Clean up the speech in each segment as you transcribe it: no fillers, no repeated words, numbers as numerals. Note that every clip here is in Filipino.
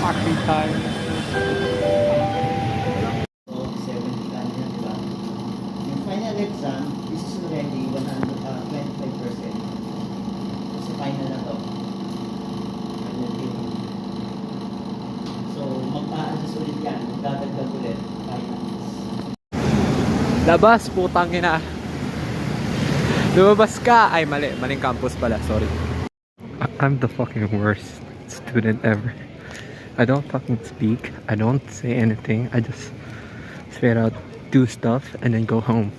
Fucking time. So, 70 ka niya, di ba? Yung final exam, this is already 25%. Kasi final na to. Final game. So, magpa-adjust ulit yan. Dadagdag ulit. Finals. Labas, putang ina. Lumabas ka! Ay, mali. Maling campus pala. Sorry. I'm the fucking worst student ever. I don't fucking speak. I don't say anything. I just straight out do stuff and then go home.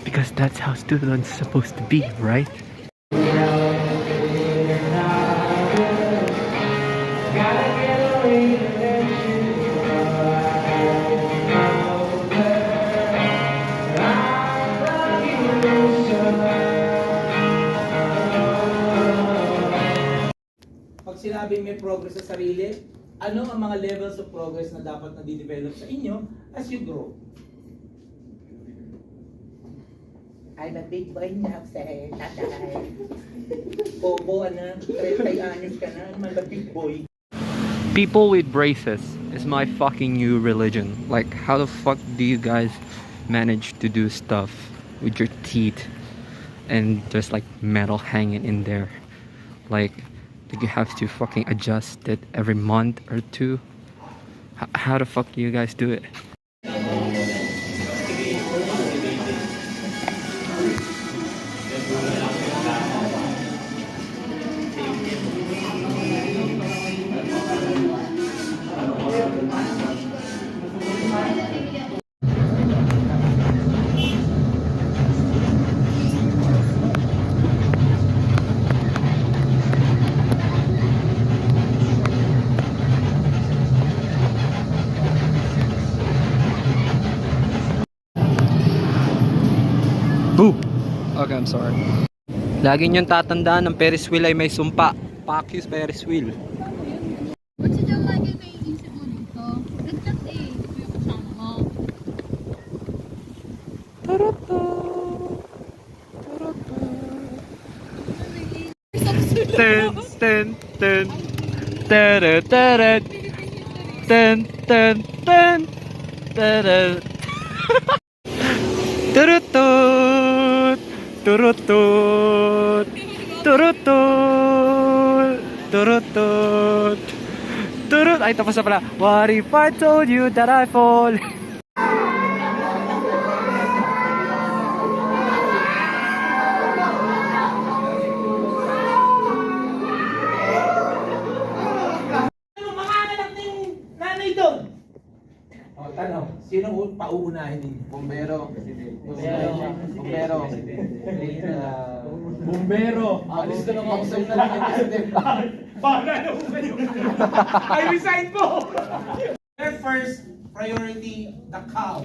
Because that's how students supposed to be, right? Pag sinabing may progress sa sarili, ano ang mga levels of progress na dapat na di-develop sa inyo as you grow? I'm a big boy now, say, tatay. Bobo, ano, 30 anos ka na, malapit boy. People with braces is my fucking new religion. Like, how the fuck do you guys manage to do stuff with your teeth and there's like metal hanging in there? Like you have to fucking adjust it every month or two. How the fuck do you guys do it? Boo! Okay, I'm sorry. Lagi niyong tatandaan ng Ferris wheel ay may sumpa. Fuck you, Ferris wheel. Ba't si John Michael may iisip mo dito? Nag-chat eh. Ito yung kasama mo. Tarata! Tarata! Ten, ten, ten. Tere, tere. Ten, ten, ten. Tere. Turutut! Turutut! Turutut! Turutut! Turut! Ay, tapos na pala. What if I told you that I fall? Ano, mga anak ng nanay doon? O, tanong, sino pauunahin ninyo? Bombero. Bombero. Bombero! Alis ko ng council na lang yung president. Bahala na po kayo! I resign po! Their first priority, the cow.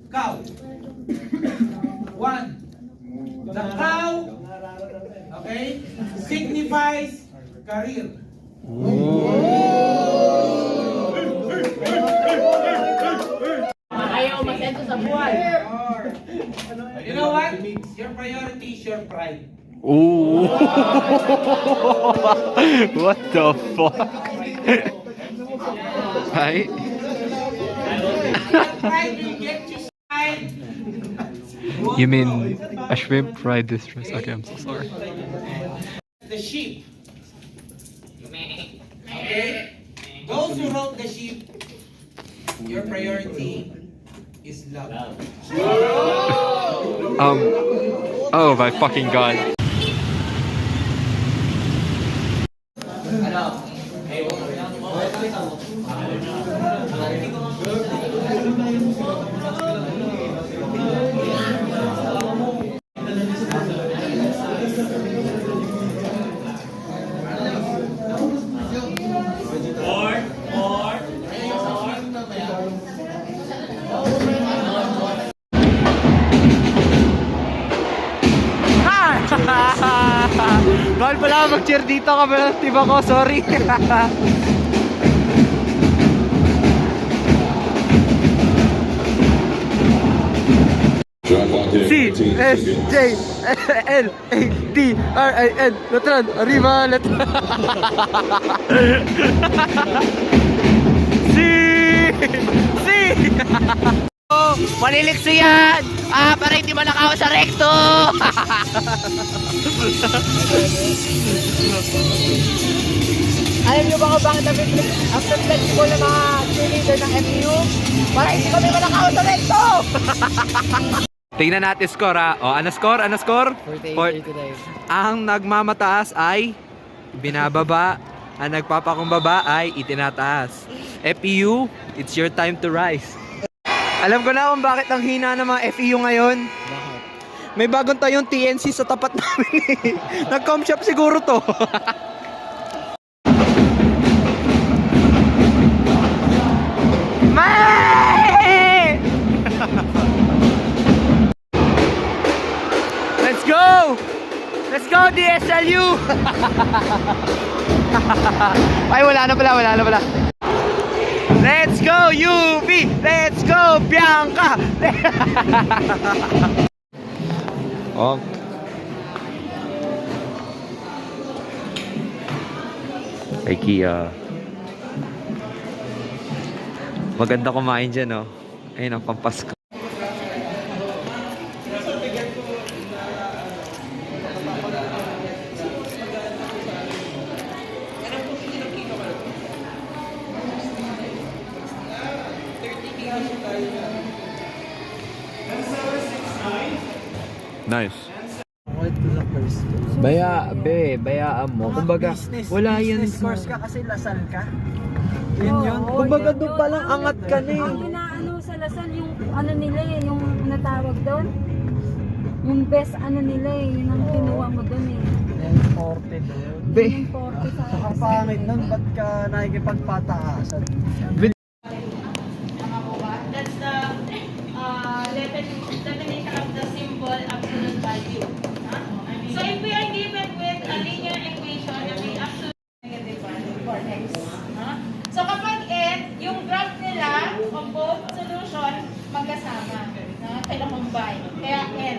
Cow. One. The cow, okay, signifies career. Ayaw masento sa buhay. You know what? Your priority is your pride. Ooh. What the fuck? Right? Your pride will get you side. You mean a shrimp fried distress? Okay, I'm so sorry. The sheep. Okay? Those who wrote the sheep Your priority is love. Oh my fucking god. Bawal pala mag-cheer dito ka ba? Tiba ko, sorry. C S J L A D R I N Latran, arriba, Latran. C C Malilikso yan! Para hindi malakaw sa rekto! Alam niyo ba kung bakit ang flexible ng mga cheerleader ng FU? Para hindi kami malakaw sa recto! Tingnan natin score ha. O, ano score? Ano score? 48-89. Ang nagmamataas ay binababa. Ang nagpapakumbaba ay itinataas. FEU, it's your time to rise. Alam ko na kung bakit ang hina ng mga FEU ngayon. Bakit? May bagong tayong TNC sa tapat namin eh. Nag-com shop siguro to. May! Let's go! Let's go DSLU! Ay, wala na pala. Let's go UV! Let's go Bianca! Oh. IKEA. Maganda kumain dyan, oh. Ayun ang pampasko. Nice. Bayaan mo. Kumbaga, wala yan sa... Course ka kasi Lasal ka. Yun. Kumbaga, doon palang angat ka na eh. Ang inaano sa Lasal yung ano nila eh, yung natawag doon. Yung best ano nila eh, yun ang kinuha mo doon eh. Yung 40 doon. Yung 40 sa Ang pangit nun, ba't ka nakikipagpataasan? That's the definition of the symbol absolute value. So if we are given with a linear equation na may absolute negative value for x. So kapag n, yung graph nila of both solution magkasama. Kaya combine. Kaya n.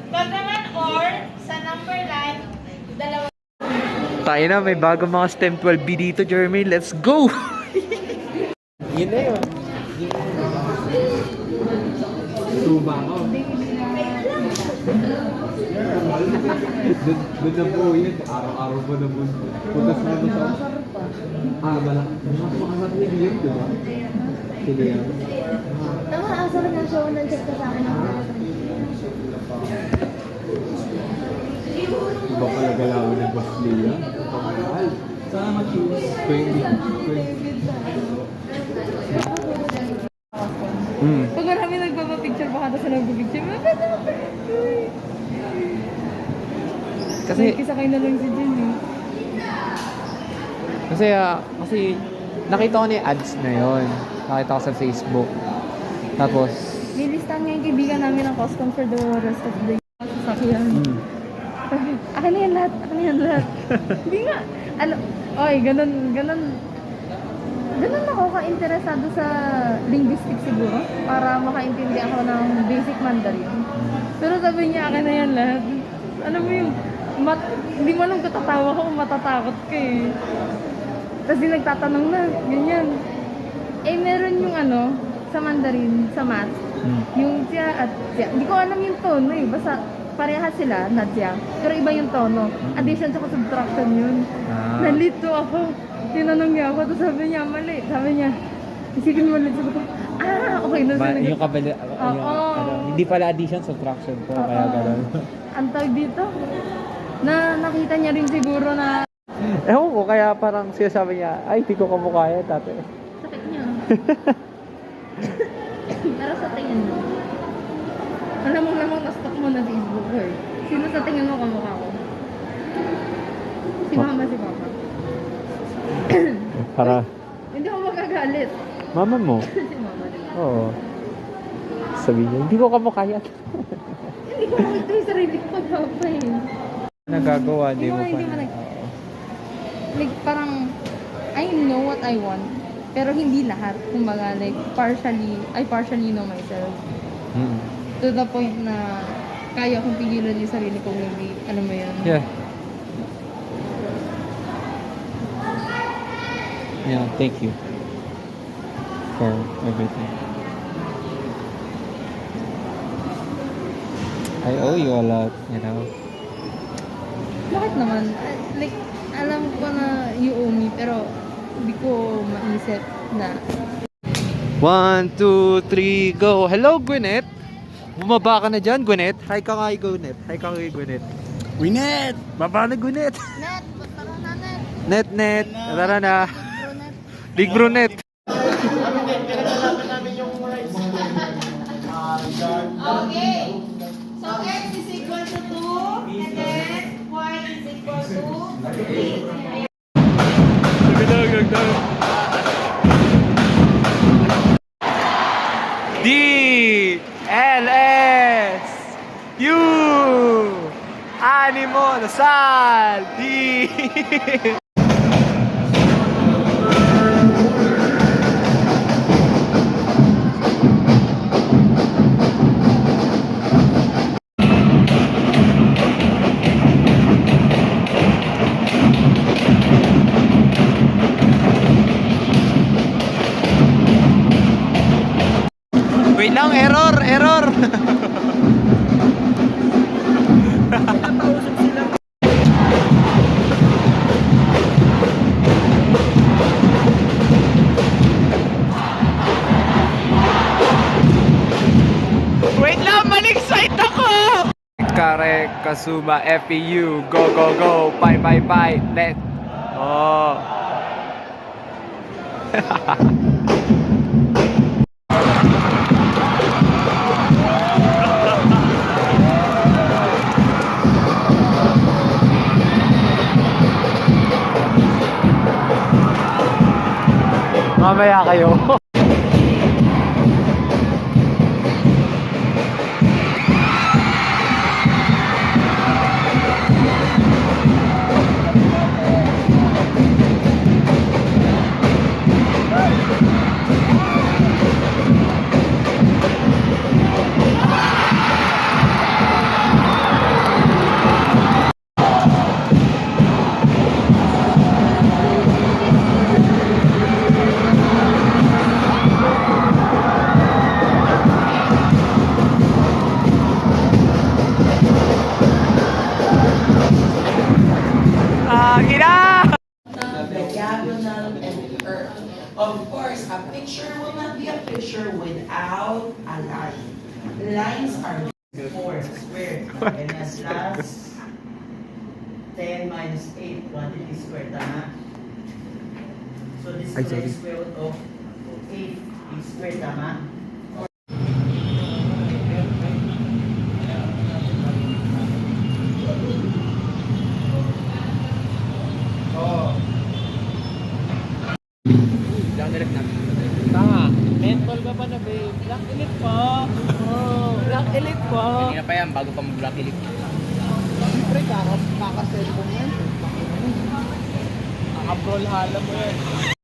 Pag naman or sa number line, dalawa. Tayo na, may bagong mga STEM 12B dito, Jeremy. Let's go! Yun na yun. Tuba ko. Doon na po yun. Araw-araw po na po. Putas na po sa... Bala. Makakat ni Guillaume, di ba? Sige yan. Tama, asar na siya, nag-check ka sa akin. Iba pala galawan ng Boss Lea. Pagmahal. Saan mag-choose? 20. Pag marami nagpapapicture, baka doon sa nagpapicture, Kasi, kisakay na lang si Jen eh. kasi nakita ko na yung ads na yon. Nakita ko sa Facebook. Tapos, May listahan nga yung kaibigan namin ng Costco for the rest of the year. Sasakyan. Akin na yan lahat. Hindi nga. Ano, oy, ganun ako ka-interesado sa linguistics siguro. Para makaintindi ako ng basic Mandarin. Pero sabi niya, akin na yan lahat. Alam mo yung, hindi mo alam katatawa ko kung matatakot ka eh. Tapos di nagtatanong na, ganyan. Eh, meron yung ano, sa Mandarin, sa math, yung siya at siya. Hindi ko alam yung tono eh. Basta parehas sila, nadya. Pero iba yung tono. Addition sa subtraction yun. Nalito ako. Tinanong niya ako, tapos sabi niya, mali. Sabi niya, isipin mo ulit. Sabi ko, Yung kabila, hindi pala addition, subtraction po, kaya gano'n. Ang tawag dito, na nakita niya rin siguro na Ewan ko, kaya parang sinasabi niya, ay, di ko kamukha yan, tate. sakit niya. Pero sa tingin mo, alam mo namang na-stalk mo na Facebook ko eh. Sino sa tingin mo kamukha ko? Si mama, si papa. Para, Hindi ako magagalit. mama mo. Si mama, di ba? Oo. Sabi niya, hindi ko kamukha yan. Hindi ko makita yung sarili ko kay papa eh. Nagagawa, di mo Hindi pa. mo like parang I know what I want pero hindi lahat, kumbaga like partially know myself Hmm. to the point na kaya kong pigilan yung sarili ko, hindi, alam mo yun. Yeah. Yeah, thank you for everything. I owe you a lot, you know. Bakit naman? Like alam ko na you owe me pero hindi ko maisip na 1, 2, 3, go. Hello, Gwyneth. Bumaba ka na dyan, Gwyneth. Hi ka kay Gwyneth. Hi ka kay Gwyneth. Gwyneth! Baba na, Gwyneth. Net, tara na net. Net, net. Tara na. Big brunette. Okay. So x is equal to 2 and then y is equal to 3. D L S U Animal Sal D Wait lang, error. Wait lang, maling site ako! Kare, Kasuma, FEU, go, go, go, bye, bye, bye, net. Oh. Mamaya kayo. Diagonal and curve. Of course, a picture will not be a picture without a line. Lines are 4 squared. And as last, 10 minus 8, quantity squared, tama? So this is the square root of 8 is squared, tama? Tama. Mental ka pa na, babe. Black Elite po. Oh, Black Elite po. Kanina pa yan, bago pa mag-black elite. Siyempre, kaka-cellphone yan. Naka-brawl hala mo yan.